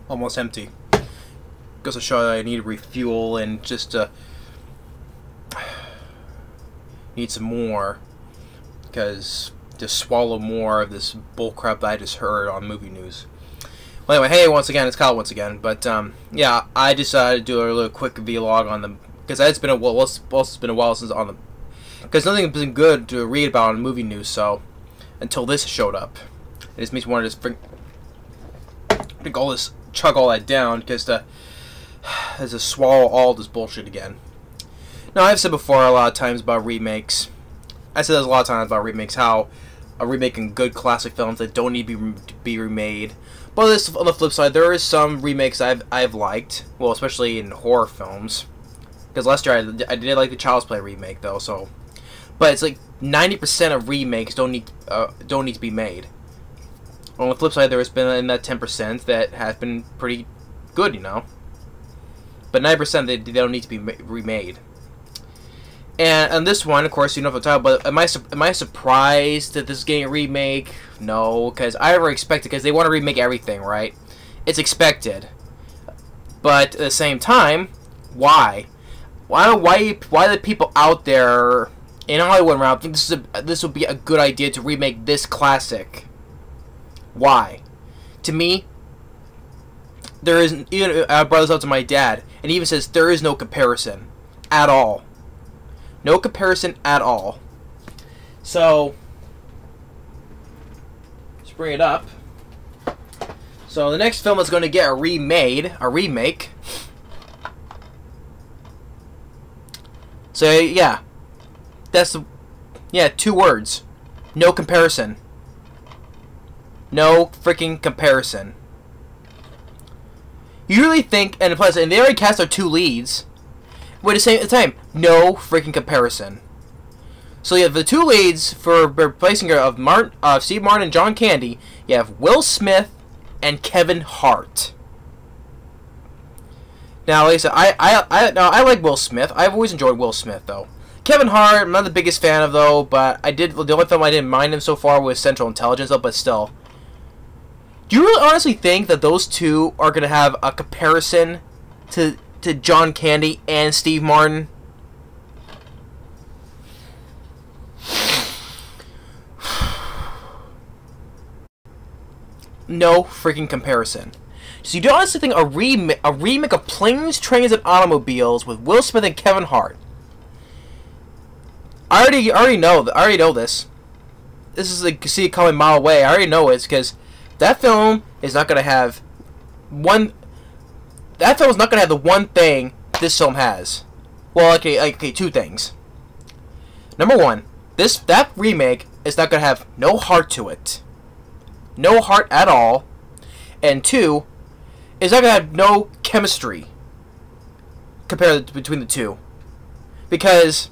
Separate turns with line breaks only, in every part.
almost empty. Goes to show that I need to refuel and just need some more, because just swallow more of this bullcrap that I just heard on movie news. Well, anyway, hey, once again, it's Kyle once again. But yeah, I decided to do a little quick vlog on them because it's been a while. It's been a while since on them, because nothing's been good to read about on movie news. So until this showed up, it just makes me want to just chug all that down, because to swallow all this bullshit again. Now, I've said before a lot of times about remakes. I said there's a lot of times about remakes, how remaking good classic films that don't need to be remade. But this, on the flip side, there is some remakes I've liked, well, especially in horror films. Because last year I did like the Child's Play remake though, so. But it's like 90% of remakes don't need to be made. On the flip side, there has been in that 10% that has been pretty good, you know. But 90% they don't need to be remade. And on this one, of course, you know what I'm talking about. But am I surprised that this is getting a remake? No, because I ever expected, because they want to remake everything, right? It's expected. But at the same time, why? Why the people out there in Hollywood around think this would be a good idea to remake this classic? Why? To me, there is, even I brought this up to my dad, and he even says there is no comparison at all. No comparison at all. So, let's bring it up. So the next film is going to get a remake. So yeah, yeah, 2 words. No comparison. No freaking comparison. You really think, and plus, and they already cast our 2 leads. But at the same time, no freaking comparison. So you have the 2 leads for replacing her of Steve Martin and John Candy. You have Will Smith and Kevin Hart. Now, like I said, I like Will Smith. I've always enjoyed Will Smith, though. Kevin Hart, I'm not the biggest fan of, though. But the only film I didn't mind him so far was Central Intelligence, though. But still, do you really honestly think that those 2 are gonna have a comparison to John Candy and Steve Martin? No freaking comparison. So you don't honestly think a remake of Planes, Trains, and Automobiles with Will Smith and Kevin Hart? I already know this. This is like, see it coming a mile away. I already know it, because that film is not gonna have that film is not gonna have the one thing this film has. Well, okay, 2 things. Number 1, that remake is not gonna have no heart to it, no heart at all. And 2, it's not gonna have no chemistry compared between the 2, because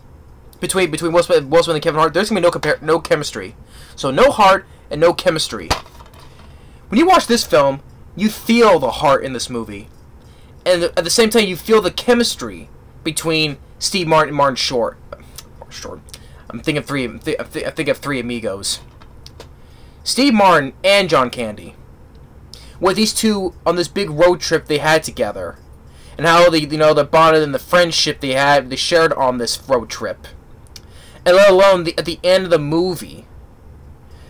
between Will Smith and Kevin Hart, there's gonna be no chemistry. So no heart and no chemistry. When you watch this film, you feel the heart in this movie. And at the same time, you feel the chemistry between Steve Martin and Martin Short. I'm thinking I think of 3 Amigos. Steve Martin and John Candy, with these 2 on this big road trip they had together, and how the bonded and the friendship they shared on this road trip, and let alone at the end of the movie,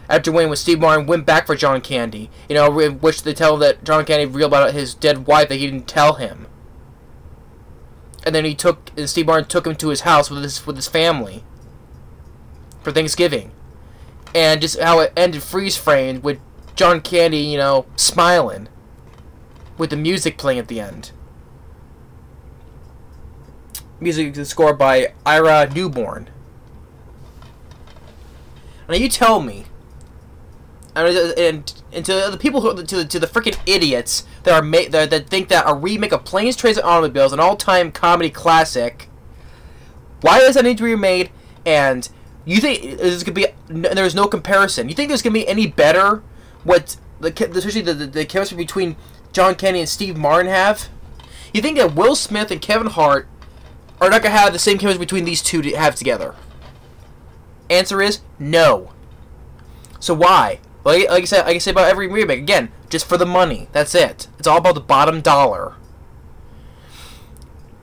after when Steve Martin went back for John Candy, in which they tell that John Candy revealed about his dead wife that he didn't tell him, and then Steve Martin took him to his house with his family for Thanksgiving, and just how it ended freeze framed with John Candy, smiling, with the music playing at the end. Music is scored by Ira Newborn. Now you tell me. And to the people to the freaking idiots that think that a remake of Planes, Trains, and Automobiles, an all-time comedy classic, why does that need to be remade? And you think there's no comparison? You think there's gonna be any better? Especially the chemistry between John Candy and Steve Martin have? You think that Will Smith and Kevin Hart are not gonna have the same chemistry between these 2 to have together? Answer is no. So why? But like I say about every remake, again, just for the money. That's it. It's all about the bottom dollar.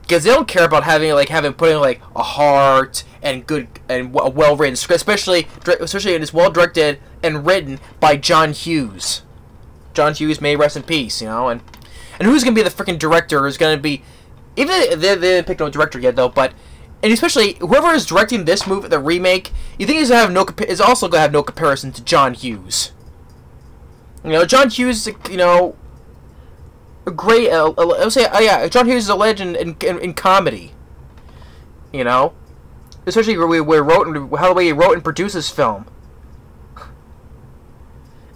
Because they don't care about putting like a heart and good and a well-written script, especially when it's well-directed and written by John Hughes. John Hughes, may he rest in peace, you know. And who's gonna be the freaking director? Is gonna be, even they didn't pick no director yet though, but. And especially whoever is directing this movie, the remake, you think is also gonna have no comparison to John Hughes. You know, John Hughes, you know, a great. I would say, yeah, John Hughes is a legend in comedy. You know, especially how the way he wrote and produced this film.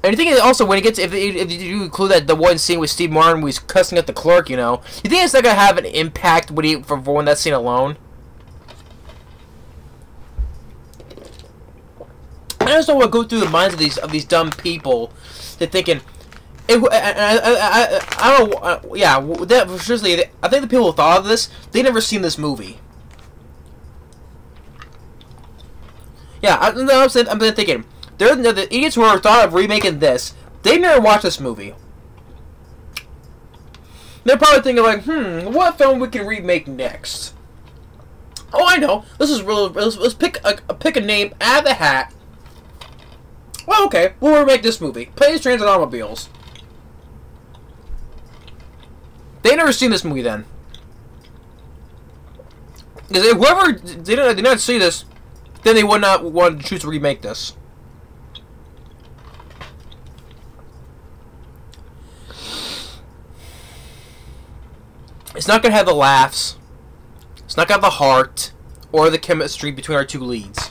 And you think also when it gets, if you include that the one scene with Steve Martin where he's cussing at the clerk, you know, you think it's not gonna have an impact for that scene alone? I just don't want to go through the minds of these dumb people. They're thinking, I don't know, yeah. Seriously, I think the people who thought of this, they never seen this movie. Yeah, I'm thinking, they're the idiots who are thought of remaking this. They never watched this movie. They're probably thinking like, what film we can remake next? Oh, I know. Let's pick a name out of the hat. Well, okay, we'll remake this movie. Planes, Trains, and Automobiles. They never seen this movie then. Because if whoever did not see this, then they would not want to choose to remake this. It's not going to have the laughs. It's not going to have the heart or the chemistry between our two leads.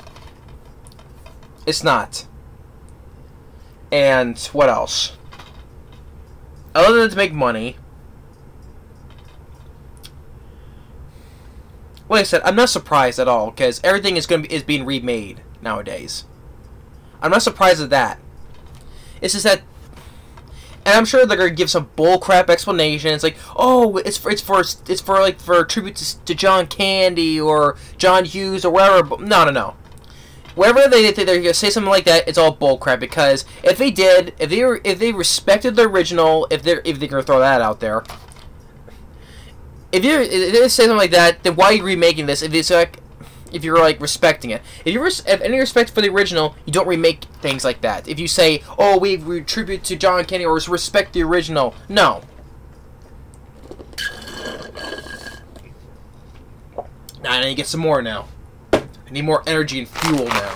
It's not. And what else? Other than to make money, like I said, I'm not surprised at all because everything is being remade nowadays. I'm not surprised at that. It's just that, and I'm sure they're gonna give some bullcrap explanation. It's like, oh, it's for tribute to John Candy or John Hughes or whatever. No. Wherever they're gonna say something like that, it's all bullcrap. Because if they respected the original, if they're gonna throw that out there, if they say something like that, then why are you remaking this? If you're like respecting it, if you have any respect for the original, you don't remake things like that. If you say, oh, we tribute to John Candy or respect the original, no. I need to get some more now. I need more energy and fuel now.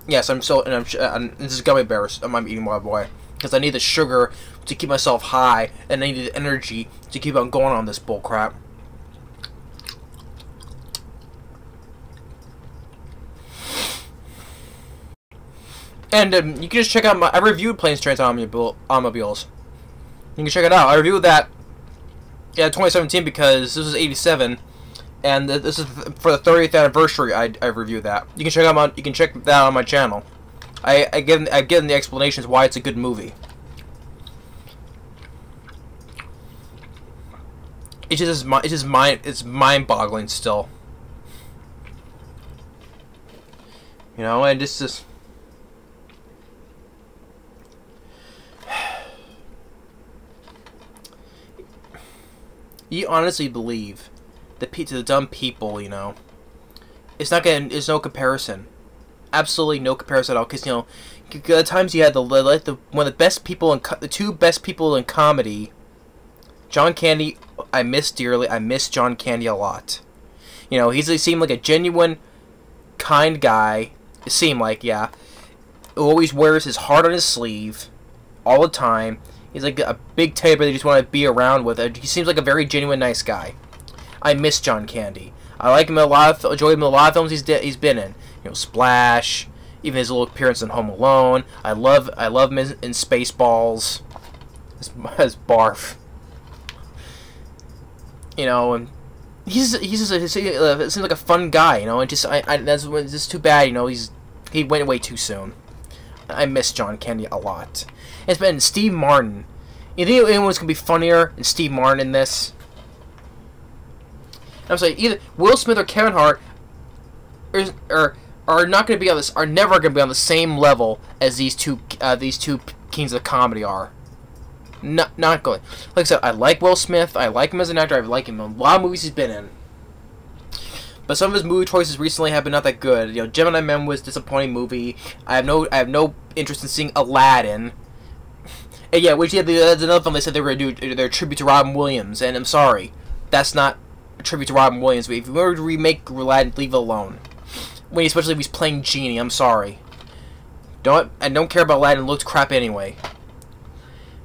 Yes, and this is gummy bears. I'm eating my boy because I need the sugar to keep myself high, and I need the energy to keep on going on this bull crap. And you can just check out I reviewed Planes, Trains, and Automobiles. You can check it out. I reviewed that, yeah, 2017 because this was 87. And this is for the 30th anniversary. I reviewed that. You can check that out on my channel. I've given the explanations why it's a good movie. It's mind-boggling still. You know, and it's just. You honestly believe to the dumb people, you know, there's no comparison, absolutely no comparison at all. Because, you know, at times you had one of the best people the two best people in comedy, John Candy. I miss dearly. I miss John Candy a lot. You know, he seemed like a genuine, kind guy. It seemed like, yeah, who always wears his heart on his sleeve all the time. He's like a big teddy bear that you just want to be around with. He seems like a very genuine, nice guy. I miss John Candy. I like him enjoy him in a lot of films he's been in. You know, Splash, even his little appearance in Home Alone. I love him in Spaceballs. As Barf. You know, and he seems like a fun guy. You know, and that's just too bad. You know, he went away too soon. I miss John Candy a lot. It's been Steve Martin. You think anyone's gonna be funnier than Steve Martin in this? I'm saying either Will Smith or Kevin Hart, or are not going to be on this, are never going to be on the same level as these two kings of comedy are. Not going. Like I said, I like Will Smith. I like him as an actor. I like him in a lot of movies he's been in. But some of his movie choices recently have been not that good. You know, Gemini Man was a disappointing movie. I have no interest in seeing Aladdin. And yeah, which that's another film they said they were going to do their tribute to Robin Williams, and I'm sorry, that's not a tribute to Robin Williams. But if you were to remake Aladdin, leave it alone. Especially if he's playing Genie, I'm sorry. I don't care about Aladdin. It looked crap anyway.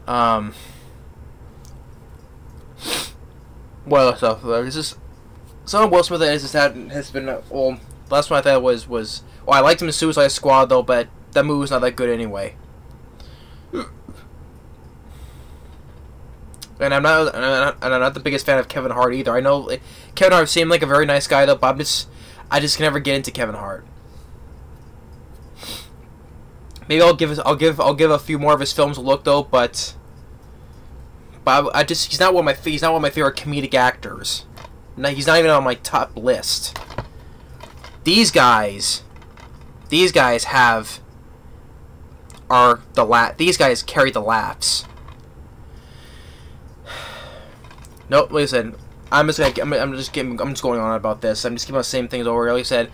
Well, so this is some of Will Smith has been well. The last one I thought was well, I liked him in Suicide Squad though, but that movie was not that good anyway. And I'm not the biggest fan of Kevin Hart either. I know Kevin Hart seemed like a very nice guy though, but I just can never get into Kevin Hart. Maybe I'll give a few more of his films a look though, but he's not one of my favorite comedic actors. No, he's not even on my top list. These guys carry the laughs. Nope, like I said, I'm just going on about this. I'm just keeping the same things over. Like I said,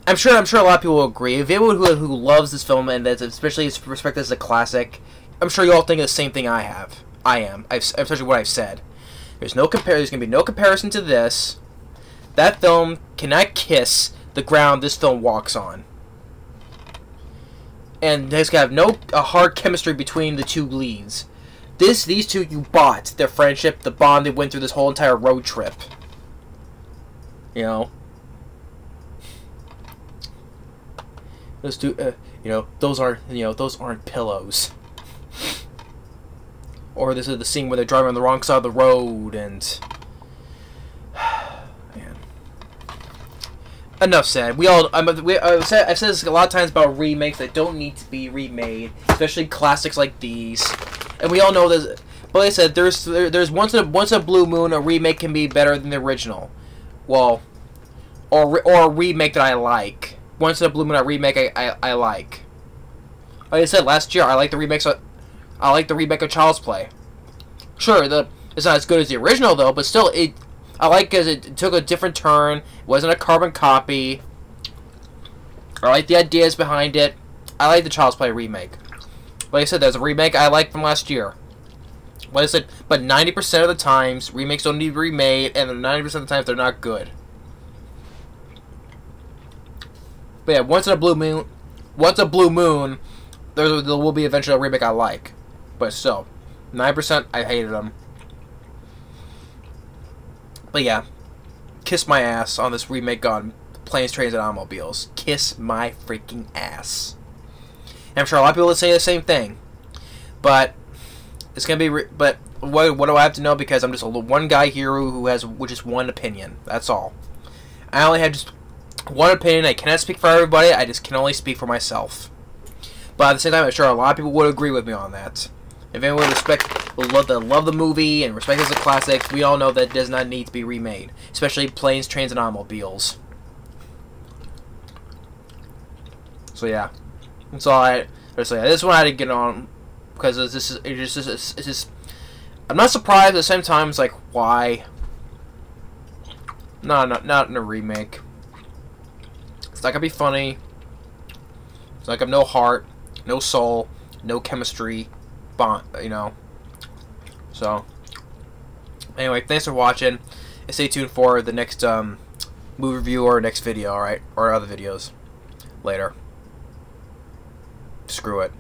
I'm sure a lot of people will agree. If anyone who loves this film and that's especially respect this as a classic, I'm sure you all think of the same thing I am. Especially what I've said. There's gonna be no comparison to this. That film cannot kiss the ground this film walks on. And there's gonna have a hard chemistry between the two leads. These two, you bought their friendship, the bond they went through this whole entire road trip. You know, those two, those aren't pillows. Or this is the scene where they're driving on the wrong side of the road, and man. Enough said. I've said this a lot of times about remakes that don't need to be remade, especially classics like these. And we all know this, but like I said, there's once in a blue moon a remake can be better than the original. Well, or a remake that I like. Once in a blue moon a remake I like. Like I said last year, I like the remake of Child's Play. Sure, it's not as good as the original though, but still I like because it took a different turn. It wasn't a carbon copy. I like the ideas behind it. I like the Child's Play remake. Like I said, there's a remake I like from last year. Like I said, but 90% of the times, remakes don't need to be remade, and 90% of the times, they're not good. But yeah, once in a blue moon, there will be eventually a remake I like. But still, 9%, I hated them. But yeah, kiss my ass on this remake on Planes, Trains, and Automobiles. Kiss my freaking ass. And I'm sure a lot of people would say the same thing, but it's gonna be. But what do I have to know? Because I'm just one guy here who has just one opinion. That's all. I only have just one opinion. I cannot speak for everybody. I just can only speak for myself. But at the same time, I'm sure a lot of people would agree with me on that. If anyone love the movie and respect it as a classic, we all know that it does not need to be remade, especially Planes, Trains, and Automobiles. So yeah. That's all this one I had to get on because it's just I'm not surprised at the same time. It's like, why? No, not in a remake. It's not gonna be funny. It's not gonna have no heart, no soul, no chemistry, bond. So anyway, thanks for watching. And stay tuned for the next movie review or next video. All right, or other videos later. Screw it.